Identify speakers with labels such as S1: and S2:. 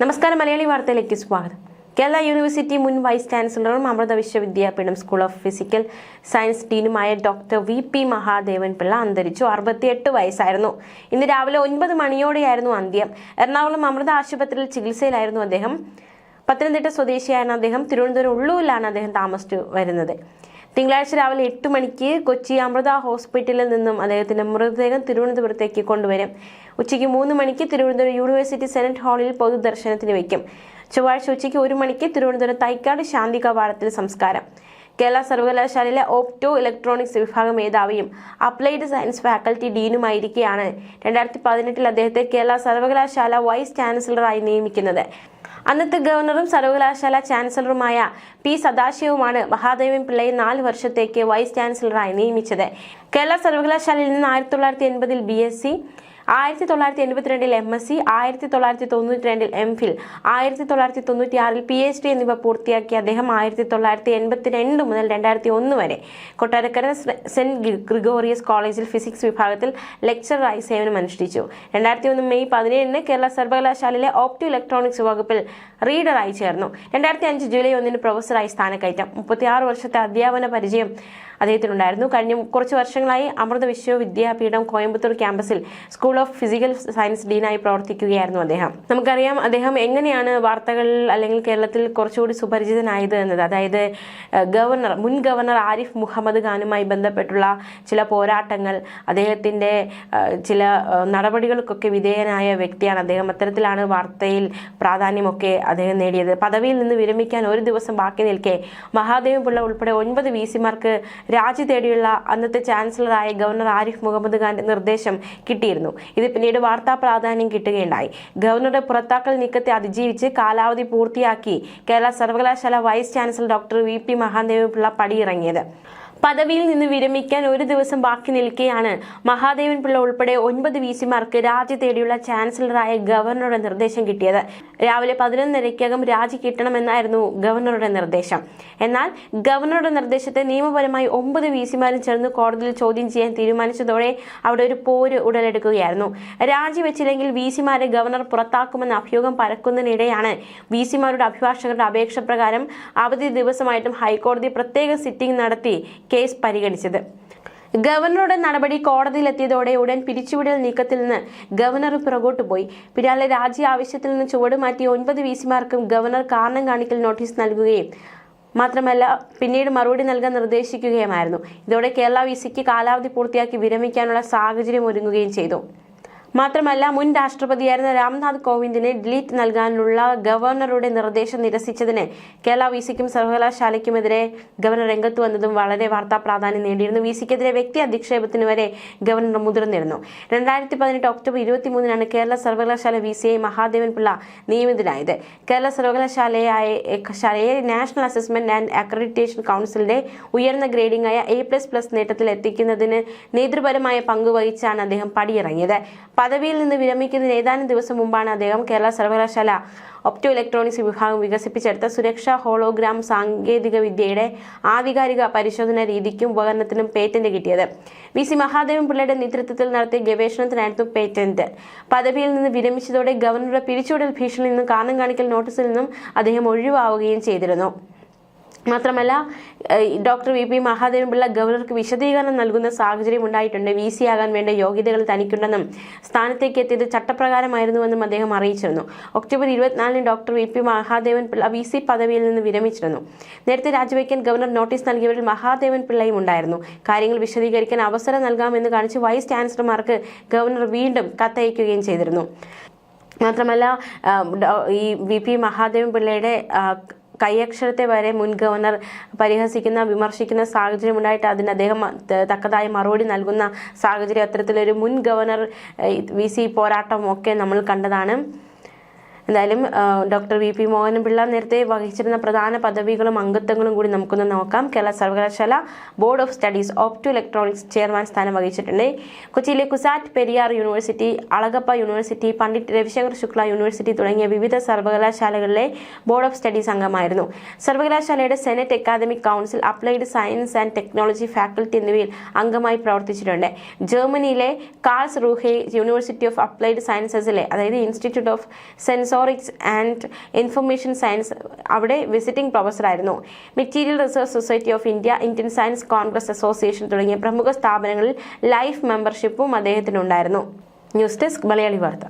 S1: നമസ്കാരം. മലയാളി വാർത്തയിലേക്ക് സ്വാഗതം. കേരള യൂണിവേഴ്സിറ്റി മുൻ വൈസ് ചാൻസലറും Amrita Vishwa Vidyapeetham school of physical science ഡീനുമായ ഡോക്ടർ വി.പി. മഹാദേവൻ പിള്ള അന്തരിച്ചു. 68 വയസ്സായിരുന്നു. ഇന്ന് രാവിലെ 9 മണിയോടെയായിരുന്നു അന്ത്യം. എറണാകുളം അമൃത ആശുപത്രിയിൽ ചികിത്സയിലായിരുന്നു അദ്ദേഹം. പത്തനംതിട്ട സ്വദേശിയായിരുന്ന അദ്ദേഹം തിരുവനന്തപുരം ഉള്ളൂരിലാണ് അദ്ദേഹം താമസിച്ചു വരുന്നത്. തിങ്കളാഴ്ച രാവിലെ 8 മണിക്ക് കൊച്ചി അമൃത ഹോസ്പിറ്റലിൽ നിന്നും അദ്ദേഹത്തിന്റെ മൃതദേഹം തിരുവനന്തപുരത്തേക്ക് കൊണ്ടുവരും. ഉച്ചയ്ക്ക് 3 മണിക്ക് തിരുവനന്തപുരം യൂണിവേഴ്സിറ്റി സെനറ്റ് ഹാളിൽ പൊതുദർശനത്തിന് വയ്ക്കും. ചൊവ്വാഴ്ച ഉച്ചയ്ക്ക് 1 മണിക്ക് തിരുവനന്തപുരം തൈക്കാട് ശാന്തി കവാടത്തിൽ സംസ്കാരം. കേരള സർവകലാശാലയിലെ ഓപ്റ്റോ ഇലക്ട്രോണിക്സ് വിഭാഗം മേധാവിയും അപ്ലൈഡ് സയൻസ് ഫാക്കൽറ്റി ഡീനുമായിരിക്കെയാണ് 2018 അദ്ദേഹത്തെ കേരള സർവകലാശാല വൈസ് ചാൻസലറായി നിയമിക്കുന്നത്. അന്നത്തെ ഗവർണറും സർവകലാശാല ചാൻസലറുമായ പി. സദാശിവമാണ് മഹാദേവൻ പിള്ളയെ 4 വർഷത്തേക്ക് വൈസ് ചാൻസലറായി നിയമിച്ചത്. കേരള സർവകലാശാലയിൽ നിന്ന് 1980 BSc, 1982 MSc, 1992 MPhil, 1996 PhD എന്നിവ പൂർത്തിയാക്കിയ അദ്ദേഹം 1982 മുതൽ 2001 വരെ കൊട്ടാരക്കര സെന്റ് ഗ്രിഗോറിയസ് കോളേജിൽ ഫിസിക്സ് വിഭാഗത്തിൽ ലെക്ചററായി സേവനമനുഷ്ഠിച്ചു. 2001 മെയ് 17 കേരള സർവകലാശാലയിലെ ഓപ്റ്റോ ഇലക്ട്രോണിക്സ് വകുപ്പിൽ റീഡറായി ചേർന്നു. 2005 ജൂലൈ 1 പ്രൊഫസറായി സ്ഥാനക്കയറ്റം. 36 വർഷത്തെ അധ്യാപന പരിചയം അദ്ദേഹത്തിനുണ്ടായിരുന്നു. കഴിഞ്ഞ കുറച്ച് വർഷങ്ങളായി അമൃത വിശ്വവിദ്യാപീഠം കോയമ്പത്തൂർ ക്യാമ്പസിൽ സ്കൂൾ ഓഫ് ഫിസിക്കൽ സയൻസ് ഡീനായി പ്രവർത്തിക്കുകയായിരുന്നു അദ്ദേഹം. നമുക്കറിയാം അദ്ദേഹം എങ്ങനെയാണ് വാർത്തകൾ അല്ലെങ്കിൽ കേരളത്തിൽ കുറച്ചുകൂടി സുപരിചിതനായത് എന്നത്. അതായത് മുൻ ഗവർണർ ആരിഫ് മുഹമ്മദ് ഖാനുമായി ബന്ധപ്പെട്ടുള്ള ചില പോരാട്ടങ്ങൾ, അദ്ദേഹത്തിന്റെ ചില നടപടികൾക്കൊക്കെ വിധേയനായ വ്യക്തിയാണ് അദ്ദേഹം. അത്തരത്തിലാണ് വാർത്തയിൽ പ്രാധാന്യമൊക്കെ അദ്ദേഹം നേടിയത്. പദവിയിൽ നിന്ന് വിരമിക്കാൻ ഒരു ദിവസം ബാക്കി നിൽക്കെ മഹാദേവൻ പിള്ള ഉൾപ്പെടെ 9 VC-മാർക്ക് രാജി തേടിയുള്ള അന്നത്തെ ചാൻസലറായ ഗവർണർ ആരിഫ് മുഹമ്മദ് ഖാന്റെ നിർദ്ദേശം കിട്ടിയിരുന്നു. ഇത് പിന്നീട് വാർത്താ പ്രാധാന്യം കിട്ടുകയുണ്ടായി. ഗവർണറുടെ പുറത്താക്കൽ നീക്കത്തെ അതിജീവിച്ച് കാലാവധി പൂർത്തിയാക്കി കേരള സർവകലാശാല vice chancellor doctor V P. Mahadevan Pillai പടിയിറങ്ങിയത്. പദവിയിൽ നിന്ന് വിരമിക്കാൻ ഒരു ദിവസം ബാക്കി നിൽക്കെയാണ് മഹാദേവൻ പിള്ള ഉൾപ്പെടെ 9 VC-മാർക്ക് രാജി തേടിയുള്ള ചാൻസലറായ ഗവർണറുടെ നിർദ്ദേശം കിട്ടിയത്. രാവിലെ 11:30-കകം രാജി കിട്ടണമെന്നായിരുന്നു ഗവർണറുടെ നിർദ്ദേശം. എന്നാൽ ഗവർണറുടെ നിർദ്ദേശത്തെ നിയമപരമായി 9 VC-മാരും ചേർന്ന് കോടതിയിൽ ചോദ്യം ചെയ്യാൻ തീരുമാനിച്ചതോടെ അവിടെ ഒരു പോര് ഉടലെടുക്കുകയായിരുന്നു. രാജിവെച്ചില്ലെങ്കിൽ VC-മാരെ ഗവർണർ പുറത്താക്കുമെന്ന അഭ്യൂഹം പരക്കുന്നതിനിടെയാണ് VC-മാരുടെ അഭിഭാഷകരുടെ അപേക്ഷ പ്രകാരം അവധി ദിവസമായിട്ടും ഹൈക്കോടതി പ്രത്യേക സിറ്റിംഗ് നടത്തി കേസ് പരിഗണിച്ചത്. ഗവർണറുടെ നടപടി കോടതിയിലെത്തിയതോടെ ഉടൻ പിരിച്ചുവിടൽ നീക്കത്തിൽ നിന്ന് ഗവർണർ പുറകോട്ട് പോയി. പിന്നാലെ രാജി ആവശ്യത്തിൽ നിന്ന് ചുവടുമാറ്റി 9 VC-മാർക്കും ഗവർണർ കാരണം കാണിക്കൽ നോട്ടീസ് നൽകുകയും മാത്രമല്ല പിന്നീട് മറുപടി നൽകാൻ നിർദ്ദേശിക്കുകയുമായിരുന്നു. ഇതോടെ കേരള VC-ക്ക് കാലാവധി പൂർത്തിയാക്കി വിരമിക്കാനുള്ള സാഹചര്യം ഒരുങ്ങുകയും ചെയ്തു. മാത്രമല്ല മുൻ രാഷ്ട്രപതിയായിരുന്ന രാംനാഥ് കോവിന്ദിനെ ഡിലീറ്റ് നൽകാനുള്ള ഗവർണറുടെ നിർദ്ദേശം നിരസിച്ചതിന് കേരള VC-ക്കും സർവകലാശാലയ്ക്കുമെതിരെ ഗവർണർ രംഗത്ത് വന്നതും വളരെ വാർത്താ പ്രാധാന്യം നേടിയിരുന്നു. VC-ക്കെതിരെ വ്യക്തി അധിക്ഷേപത്തിന് വരെ ഗവർണർ മുതിർന്നിരുന്നു. 2018 ഒക്ടോബർ 23-നാണ് കേരള സർവകലാശാല VC-യായി മഹാദേവൻ പിള്ള നിയമിതനായത്. കേരള സർവകലാശാലയെ നാഷണൽ അസസ്മെന്റ് ആൻഡ് അക്രഡിറ്റേഷൻ കൗൺസിലിന്റെ ഉയർന്ന ഗ്രേഡിംഗായ A++ നേട്ടത്തിൽ എത്തിക്കുന്നതിന് നേതൃപരമായ പങ്ക് വഹിച്ചാണ് അദ്ദേഹം പടിയിറങ്ങിയത്. പദവിയിൽ നിന്ന് വിരമിക്കുന്നതിന് ഏതാനും ദിവസം മുമ്പാണ് അദ്ദേഹം കേരള സർവകലാശാല ഒപ്റ്റോ ഇലക്ട്രോണിക്സ് വിഭാഗം വികസിപ്പിച്ചെടുത്ത സുരക്ഷാ ഹോളോഗ്രാം സാങ്കേതിക വിദ്യയുടെ ആധികാരിക പരിശോധന രീതിക്കും ഉപകരണത്തിനും പേറ്റന്റ് കിട്ടിയത്. VC മഹാദേവൻ പിള്ളയുടെ നേതൃത്വത്തിൽ നടത്തിയ ഗവേഷണത്തിനായിരുന്നു പേറ്റന്റ്. പദവിയിൽ നിന്ന് വിരമിച്ചതോടെ ഗവർണറുടെ പിരിച്ചുവിടൽ ഭീഷണിയിൽ നിന്നും കാരണം കാണിക്കൽ നോട്ടീസിൽ നിന്നും അദ്ദേഹം ഒഴിവാവുകയും ചെയ്തിരുന്നു. മാത്രമല്ല ഡോക്ടർ വി.പി. മഹാദേവൻ പിള്ള ഗവർണർക്ക് വിശദീകരണം നൽകുന്ന സാഹചര്യം ഉണ്ടായിട്ടുണ്ട്. VC ആകാൻ വേണ്ട യോഗ്യതകൾ തനിക്കുണ്ടെന്നും സ്ഥാനത്തേക്ക് എത്തിയത് ചട്ടപ്രകാരമായിരുന്നുവെന്നും അദ്ദേഹം അറിയിച്ചിരുന്നു. ഒക്ടോബർ 24-ന് doctor V P. Mahadevan Pillai VC പദവിയിൽ നിന്ന് വിരമിച്ചിരുന്നു. നേരത്തെ രാജിവെക്കാൻ ഗവർണർ നോട്ടീസ് നൽകിയവരിൽ മഹാദേവൻ പിള്ളയും ഉണ്ടായിരുന്നു. കാര്യങ്ങൾ വിശദീകരിക്കാൻ അവസരം നൽകാമെന്ന് കാണിച്ച് വൈസ് ചാൻസലർമാർക്ക് ഗവർണർ വീണ്ടും കത്തയക്കുകയും ചെയ്തിരുന്നു. മാത്രമല്ല ഈ വി.പി. മഹാദേവൻ പിള്ളയുടെ കൈയക്ഷരത്തെ വരെ മുൻ ഗവർണർ വിമർശിക്കുന്ന സാഹചര്യം ഉണ്ടായിട്ട് അതിന് അദ്ദേഹം തക്കതായ മറുപടി നൽകുന്ന സാഹചര്യം, അത്തരത്തിലൊരു മുൻ ഗവർണർ VC പോരാട്ടം ഒക്കെ നമ്മൾ കണ്ടതാണ്. എന്തായാലും ഡോക്ടർ വി.പി. മോഹൻ പിള്ള നേരത്തെ വഹിച്ചിരുന്ന പ്രധാന പദവികളും അംഗത്വങ്ങളും കൂടി നമുക്കൊന്ന് നോക്കാം. കേരള സർവകലാശാല board of studies opto electronics chairman സ്ഥാനം വഹിച്ചിട്ടുണ്ട്. കൊച്ചിയിലെ CUSAT Periyar university, Alagappa university, Pandit Ravishankar Shukla university തുടങ്ങിയ വിവിധ സർവകലാശാലകളിലെ ബോർഡ് ഓഫ് സ്റ്റഡീസ് അംഗമായിരുന്നു. സർവകലാശാലയുടെ senate academic council, applied science and technology faculty എന്നിവയിൽ അംഗമായി പ്രവർത്തിച്ചിട്ടുണ്ട്. ജർമ്മനിയിലെ Karlsruhe university of applied സയൻസസിലെ അതായത് institute of sense forensics and information science അവിടെ വിസിറ്റിംഗ് പ്രൊഫസറായിരുന്നു. Material research society of India, Indian science congress association തുടങ്ങിയ പ്രമുഖ സ്ഥാപനങ്ങളിൽ ലൈഫ് മെമ്പർഷിപ്പും അദ്ദേഹത്തിനുണ്ടായിരുന്നു. ന്യൂസ് ഡെസ്ക് മലയാളി വാർത്ത.